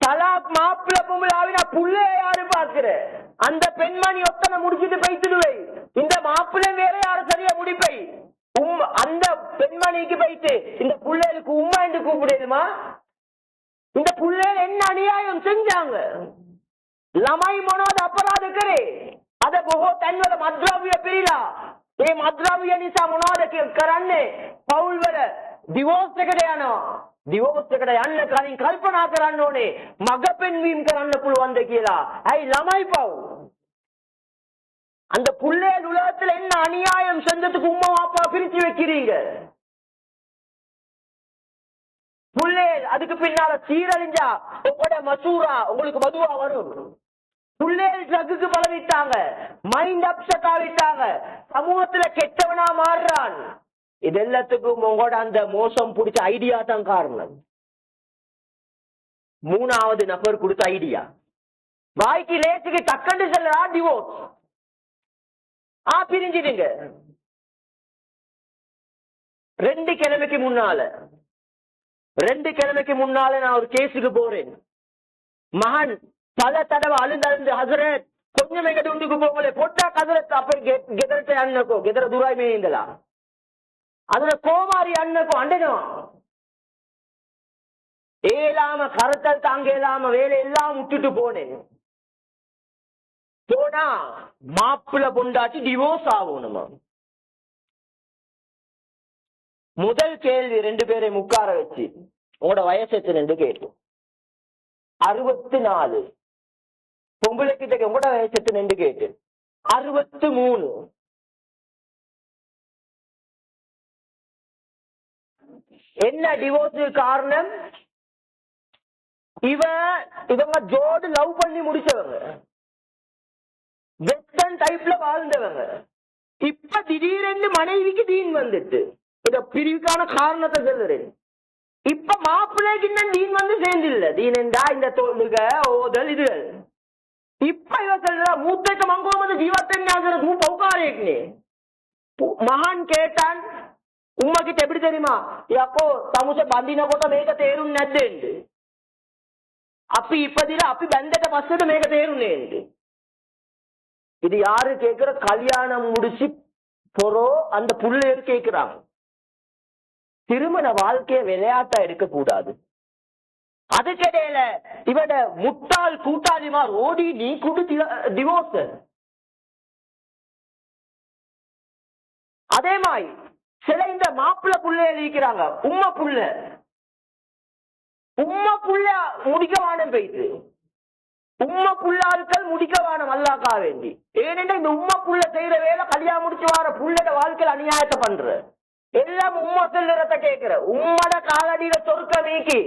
தலாக் மாப்பிள்ள பொம்பளாவினா புள்ளைய யாரு பாக்குற? அந்த பெண்மணி ஒத்தனை முடிச்சுட்டு போய்த்துடுவை, இந்த மாப்பிள்ள வேற யாரும் சரியா முடிப்பை. அந்த பெண்மணிக்கு போயிட்டு இந்த புள்ளைகளுக்கு உம்மா என்று கூப்பிடுமா? இந்த புள்ளைகள் என்ன அநியாயம் செஞ்சாங்க? லமாய் மனோத अपराध करे අද බොහෝ තැන්වල මද්ද්‍රව්‍ය පිරීලා ඒ මද්ද්‍රව්‍ය නිසා මොනවද කරන්නේ? පවුල් වල ඩිවෝර්ස් එකට යනවා. ඩිවෝර්ස් එකට යන්න කලින් කල්පනා කරන්න ඕනේ මග පෙන්වීම කරන්න පුළුවන්ද කියලා. ඇයි ළමයි පව්? அந்த புள்ளைய உலகத்துல என்ன அநியாயம் செஞ்சதுக்கு உம்மா அப்பா பிரிச்சு வைக்கிறீங்க? புள்ளை அதுக்கு பின்னால சீரழிஞ்சா உங்களோட மசூரா உங்களுக்கு மதுவா வரும். புள்ளைகள் ட்ரக்குக்கு பழவிட்டாங்க, மைண்ட் அப்செட் ஆகிட்டாங்க, சமூகத்துல கெட்டவனா மாறுறான். இது எல்லாத்துக்கும் உங்களோட அந்த மோசம் பிடிச்ச ஐடியா தான் காரணம். மூணாவது நபர் கொடுத்த ஐடியா. வாய்க்கு லேசுக்கு டக்கண்டு செல்லா டிவோர்ஸ். பிரிஞ்சிடுங்க. 2 கிழமைக்கு முன்னால நான் ஒரு கேஸுக்கு போறேன். மகன் பல தடவை அழுந்து ஹசரத் கொஞ்சம் எங்க துண்டுக்கு போகல போட்டா ஹசரத் அப்ப ගෙදරට යන්නකෝ ගෙදර දුරයි මේ ඉඳලා අදන කොමාරි යන්නකෝ අඬනවා. ඒලාම කරතල් தாங்கேலாம வேலை எல்லாம் விட்டுட்டு போனேன். போனா மாப்பிள்ள பொண்டாட்டி டிவோர்ஸ் ஆகணுமா? முதல் கேள்வி 2 பேரை உட்கார வச்சு உங்களோட வயசு எத்தனை கேட்டு 64. பொம்பளை கிட்ட உங்களோட வயசு எத்தனை கேட்டு 63. என்ன டிவோர்ஸ் காரணம்? இவங்க ஜோடு லவ் பண்ணி முடிச்சவங்க, வெஸ்டர்ன் டைப்ல வாழ்ந்தவங்க. இப்ப திடீரென்று மனைவிக்கு தீன் வந்துட்டு இத பிரிவுக்கான காரணத்தை சொல்றேன். இப்ப மாப்பிள்ளைக்கு இன்னும் தீன் வந்து சேர்ந்தில்ல. தீன் என்றா இந்த தொழுக ஓதல் இதுகள். இப்ப இவ சொல்ற மூத்தக்க மங்கோமது ஜீவத்தன்யாசரத்து பௌகாரேக்னே. மகான் கேட்டான் உம்மா கிட்ட எப்படி தெரியுமா? யாக்கோ தமுச බඳිනකොට මේක තේරුන්නේ නැද්ද? අපි ඉපදිලා අපි බැඳට පස්සේද මේක තේරුන්නේ නේද? இது யாரு கேக்குற? கல்யாணம் முடிச்சு பொறோ அந்த புள்ளையர் கேக்குறாங்க. திருமண வாழ்க்கையை விளையாட்டா எடுக்க கூடாது. அதுக்கிடையில இவட முட்டாள் கூட்டாளிமார் ஓடி நீ குடு டிவோர்ஸ். அதே மாதிரி சில இந்த மாப்பிள்ள புள்ளைய இருக்கிறாங்க, உம்மா புள்ள முடிக்க வானம் போயிட்டு உம்மா புள்ளாட்கள் முடிக்க வானம் அல்லாக்கா வேண்டி. ஏனென்றா இந்த உம்மா புள்ள செய்யற வேலை கல்யாணம் முடிச்சு வார புள்ளட வாழ்க்கையில் அநியாயத்தை பண்ற. எல்லாம் உம்மா செல்லுறத கேட்கிற. உம்மட காலடியில சொருக்க மீக்கி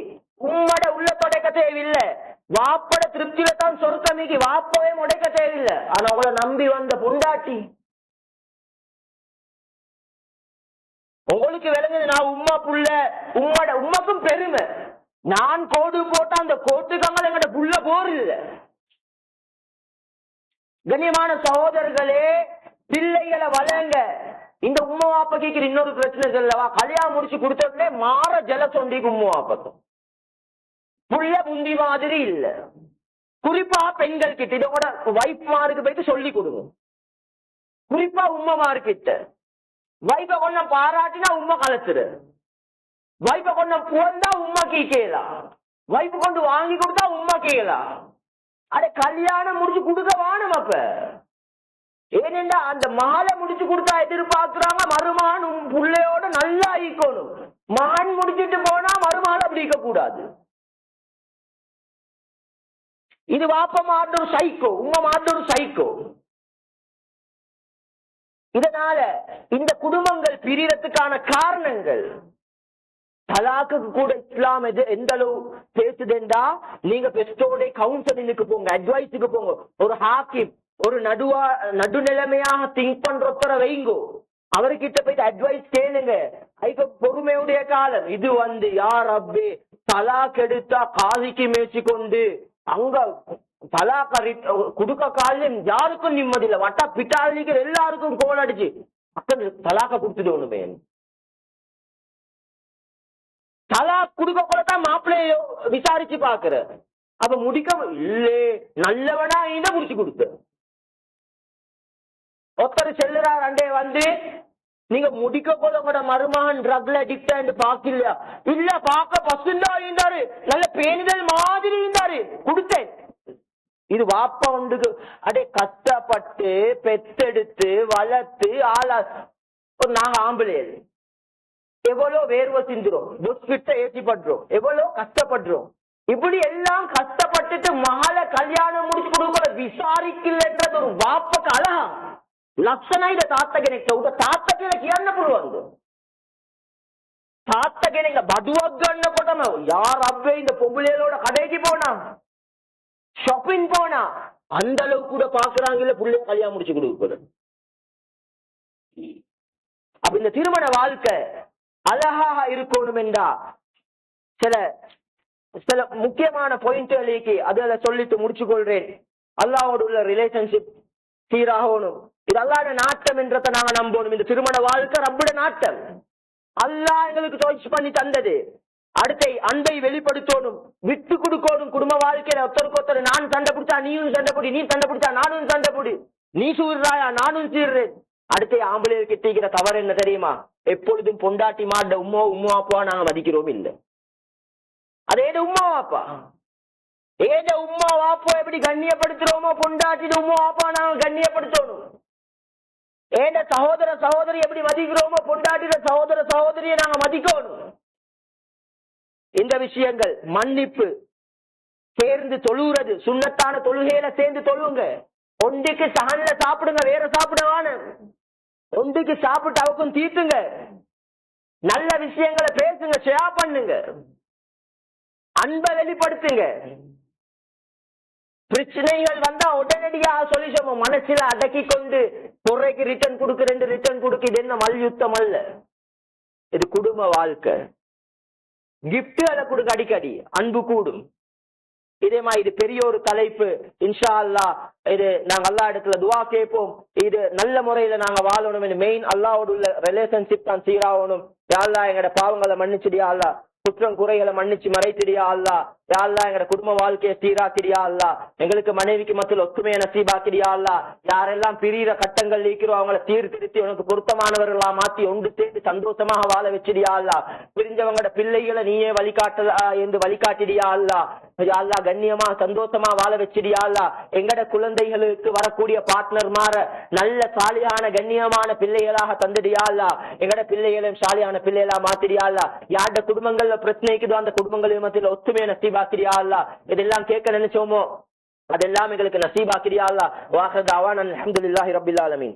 உம்மட உள்ள தொடைக்க தேவையில்லை. வாப்பட திருப்தியில தான் சொருக்க மீக்கி வாப்பவே முடைக்க தேவையில்லை. ஆனா உங்களை நம்பி வந்த பொண்டாட்டி உங்களுக்கு விளங்குது. நான் உம்மா புள்ள உம்மாக்கும் பெருமை. நான் கோடு போட்டா அந்த கோட்டுக்காங்க எங்கட புள்ள போறில்லை. கண்ணியமான சகோதரர்களே, பிள்ளைகளை வளங்க. இந்த உம்மா வாப்பா கேட்கிற இன்னொரு பிரச்சனை சொல்லவா? கல்யாணம் முடிச்சு கொடுத்தோடனே மாற ஜல சொண்டிக்கு உம்மா வாப்பக்கும் புள்ள முந்தி மாதிரி இல்ல. குறிப்பா பெண்கள் கிட்ட இதோட வைஃப் மாருக்கு போயிட்டு சொல்லி கொடுங்க. குறிப்பா உம்மமார்கிட்ட வைஃப கொஞ்சம் பாராட்டினா உம்மா கலத்துரு. வைஃப கொஞ்சம் புகழ்ந்தா உம்மா கேட்கலாம். வைஃப் கொண்டு வாங்கி கொடுத்தா உம்மா கேட்கலாம். அட கல்யாணம் முடிச்சு கொடுக்க வாணும். அப்ப ஏனென்றா அந்த மகளை முடிச்சு கொடுத்தா எதிர்பார்க்கிறாங்க மருமகன் பிள்ளையோட நல்லா ஈக்கணும். மகன் முடிச்சிட்டு போனா மருமகள் அப்படி இருக்க கூடாது. இது வாப்ப மாட்ட ஒரு சைக்கோ, உங்க மாட்ட ஒரு சைக்கோ. இதனால இந்த குடும்பங்கள் பிரியறதுக்கான காரணங்கள் தலாக்கு கூட இஸ்லாம் எந்த அளவு பேசுதுண்டா, நீங்க பெஸ்டோட கவுன்சிலிங்க்கு போங்க, அட்வைஸுக்கு போங்க. ஒரு ஹாக்கிம் ஒரு நடுநிலைமையாக திங்க் பண்றொத்தர வைங்கோ, அவர்கிட்ட போயிட்டு அட்வைஸ் கேளுங்க. இப்ப பொறுமையுடைய காலம் இது. யார் அப்பே தலாக் எடுத்தா காதிக்கு மேய்ச்சி கொண்டு அங்க தலாக்க குடுக்க காலம் யாருக்கும் நிம்மதி இல்லை. வட்டா பிட்டாளிக்கு எல்லாருக்கும் கோல் அடிச்சு அக்கன் தலாக்க கொடுத்துட்டு ஒண்ணுமே. தலாக் குடுக்க கூடதான் மாப்பிள்ளையோ விசாரிச்சு பாக்குற. அப்ப முடிக்க இல்லே நல்லவனா இதை முடிச்சு கொடுத்த ஒருத்தர் செல்லுறார். அண்டே நீங்க முடிக்க போல கூட மருமகன் ட்ரக்ல அடிக்ட் பாக்கலையா? இல்ல பாக்க பசுந்தா இருந்தாரு, நல்ல பேணிதல் மாதிரி இருந்தாரு, கொடுத்தேன். இது வாப்பா உண்டுக்கு அடே கஷ்டப்பட்டு பெத்தெடுத்து வளர்த்து ஆளா நாங்க ஆம்பளையர் எவ்வளவு வேர்வை சிந்துறோம், புஷ்கிட்ட ஏசி பண்றோம், எவ்வளவு கஷ்டப்படுறோம். இப்படி எல்லாம் கஷ்டப்பட்டுட்டு மகளை கல்யாணம் முடிச்சு கொடுக்க விசாரிக்கலன்றது ஒரு வாப்பக்கு அழகா லட்சண. இத තාත්ත කෙනෙක් උඩ තාත්ත කියලා කියන්න පුළුවන්ද? තාත්ත කෙනෙක් බඩුවක් ගන්නකොටම යාර අබ්බේ இந்த பொம்பளையோட கடைக்கு போனா ஷாப்பிங் போனா அந்த அளவுக்கு கூட பாக்குறாங்க இல்ல புள்ளைய கல்யாணம் முடிச்சு கொடுக்குறது. அப்ப இந்த திருமண வாழ்க்கை அழகாக இருக்கணும் என்றா சில முக்கியமான பாயிண்ட்களுக்கு அதுல சொல்லிட்டு முடிச்சு கொள்றேன். அல்லாஹ்வோட உள்ள ரிலேஷன்ஷிப் சீராகணும். இது அல்லாஹ்வுடைய நாட்டம் என்றதை நாங்க நம்பணும். இந்த திருமண வாழ்க்கை ரப்புடைய நாட்டம். அல்லாஹ் எங்களுக்கு சாய்ஸ் பண்ணி தந்தது. அடுத்த அன்பை வெளிப்படுத்தணும், விட்டு கொடுக்கணும். குடும்ப வாழ்க்கையில ஒருத்தருக்கு ஒருத்தர் நான் சண்டை பிடிச்சா நீயும் சண்டை பிடி, நீ சண்டை பிடிச்சா நானும் சண்டை பிடி, நீ சூடுறாயா நானும் சீடுறேன். அடுத்த ஆம்பளையர் கிட்டிக்கிற தவறு என்ன தெரியுமா? எப்பொழுதும் பொண்டாட்டி மாட்ட உம்மா அப்பா நாங்க மதிக்கிறோம் இல்லை. அதே உம்மா வாப்பா ஏத உம்மா வாப்பா எப்படி கண்ணியப்படுத்துறோமோ பொண்டாட்டி உம்மா வாப்பா நாங்க கண்ணியப்படுத்தணும். ஏத சகோதர சகோதரி எப்படி மதிக்கிறோமோ பொண்டாட்டிட சகோதர சகோதரியை நாங்க மதிக்கணும். இந்த விஷயங்கள் மன்னிப்பு, சேர்ந்து தொழுகிறது, சுண்ணத்தான தொழுகையில சேர்ந்து தொழுங்க. ஒன்றுக்கு சகன்ல சாப்பிடுங்க, வேற சாப்பிடுவான ஒன்றுக்கு சாப்பிட்டு அவக்கும் தீட்டுங்க. நல்ல விஷயங்களை பேசுங்க, ஷேர் பண்ணுங்க, அன்பை வெளிப்படுத்துங்க. பிரச்சனைகள் வந்தா உடனடியாக சொல்லிச்சோம், மனசுல அடக்கி கொண்டு பொறைக்கு ரிட்டர்ன் கொடுக்க இது என்ன மல்யுத்தம் அல்ல, இது குடும்ப வாழ்க்கை. கிஃப்ட்களை கொடுக்க அடிக்கடி அன்பு கூடும். இதே மாதிரி இது பெரிய ஒரு தலைப்பு. இன்ஷா அல்லாஹ் இது நாங்க அல்லாஹ் இடத்துல துவா கேட்போம். இது நல்ல முறையில நாங்க வாழணும். மெயின் அல்லாஹ்வோட உள்ள ரிலேஷன்ஷிப் தான் சீராகணும். யா அல்லாஹ் எங்கட பாவங்களை மன்னிச்சிடியா அல்லாஹ், குற்றம் குறைகளை மன்னிச்சு மறைத்திடியா அல்லாஹ். யா அல்லாஹ் எங்கட குடும்ப வாழ்க்கையை சீராக்கிறியா அல்லாஹ், எங்களுக்கு மனைவிக்கு மத்தியில் ஒத்துமையை நசீபாக்கிறியா அல்லாஹ். யாரெல்லாம் பிரியிற கட்டங்கள் இருக்கிறோம் அவங்களை சீர்திருத்தி உனக்கு பொருத்தமானவர்களா மாத்தி ஒன்று சேர்த்து சந்தோஷமாக வாழ வச்சிடியா அல்லாஹ். பிரிஞ்சவங்களோட பிள்ளைகளை நீயே வழிகாட்டிடியா அல்லாஹ். அல்லா கண்ணியமா சந்தோஷமா வாழ வச்சிடியா அல்லாஹ். எங்கட குழந்தைகளுக்கு வரக்கூடிய பார்ட்னர் மாற நல்ல சாலியான கண்ணியமான பிள்ளைகளாக தந்துடியா அல்லாஹ். எங்கட பிள்ளைகளையும் சாலியான பிள்ளைகளா மாத்திடியா அல்லாஹ். யார்ட குடும்பங்கள்ல பிரச்சனைக்குதோ அந்த குடும்பங்களின் மத்தியில் ஒத்துமையை நசீபாக்கிறியா அல்லாஹ். இதெல்லாம் கேட்க நினைச்சோமோ அதெல்லாம் எங்களுக்கு நசீபாக்கிறியா அல்லாஹ். வாஹிர் தஅவானா அல்ஹம்துலில்லாஹி ரப்பில் ஆலமீன்.